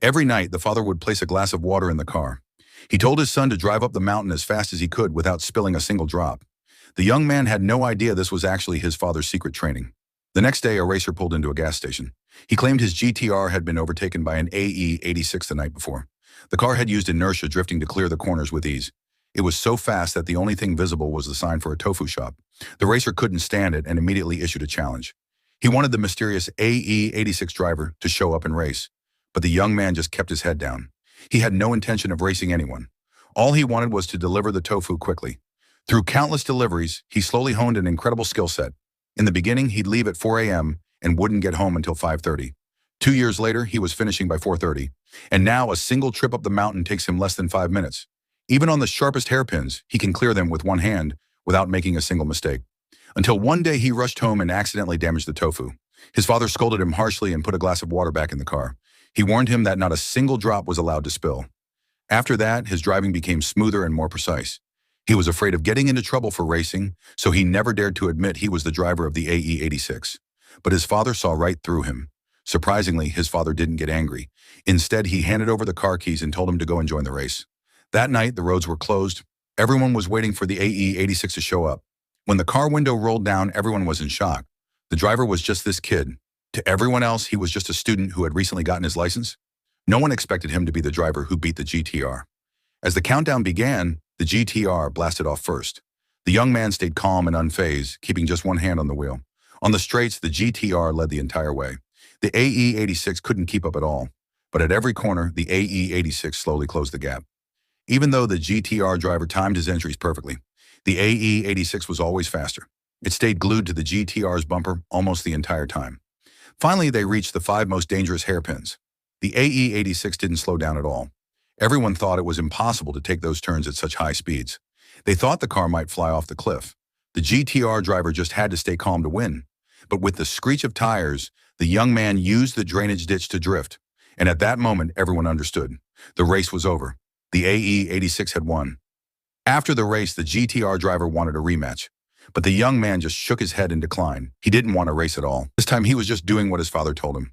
Every night, the father would place a glass of water in the car. He told his son to drive up the mountain as fast as he could without spilling a single drop. The young man had no idea this was actually his father's secret training. The next day, a racer pulled into a gas station. He claimed his GTR had been overtaken by an AE86 the night before. The car had used inertia drifting to clear the corners with ease. It was so fast that the only thing visible was the sign for a tofu shop. The racer couldn't stand it and immediately issued a challenge. He wanted the mysterious AE86 driver to show up and race, but the young man just kept his head down. He had no intention of racing anyone. All he wanted was to deliver the tofu quickly. Through countless deliveries, he slowly honed an incredible skill set. In the beginning, he'd leave at 4 a.m. and wouldn't get home until 5:30. 2 years later, he was finishing by 4:30. And now a single trip up the mountain takes him less than 5 minutes. Even on the sharpest hairpins, he can clear them with one hand without making a single mistake. Until one day he rushed home and accidentally damaged the tofu. His father scolded him harshly and put a glass of water back in the car. He warned him that not a single drop was allowed to spill. After that, his driving became smoother and more precise. He was afraid of getting into trouble for racing, so he never dared to admit he was the driver of the AE86. But his father saw right through him. Surprisingly, his father didn't get angry. Instead, he handed over the car keys and told him to go and join the race. That night, the roads were closed. Everyone was waiting for the AE86 to show up. When the car window rolled down, everyone was in shock. The driver was just this kid. To everyone else, he was just a student who had recently gotten his license. No one expected him to be the driver who beat the GTR. As the countdown began, the GTR blasted off first. The young man stayed calm and unfazed, keeping just one hand on the wheel. On the straights, the GTR led the entire way. The AE86 couldn't keep up at all, but at every corner, the AE86 slowly closed the gap. Even though the GTR driver timed his entries perfectly, the AE86 was always faster. It stayed glued to the GTR's bumper almost the entire time. Finally, they reached the 5 most dangerous hairpins. The AE86 didn't slow down at all. Everyone thought it was impossible to take those turns at such high speeds. They thought the car might fly off the cliff. The GTR driver just had to stay calm to win. But with the screech of tires, the young man used the drainage ditch to drift. And at that moment, everyone understood. The race was over. The AE86 had won. After the race, the GTR driver wanted a rematch. But the young man just shook his head in decline. He didn't want to race at all. This time, he was just doing what his father told him.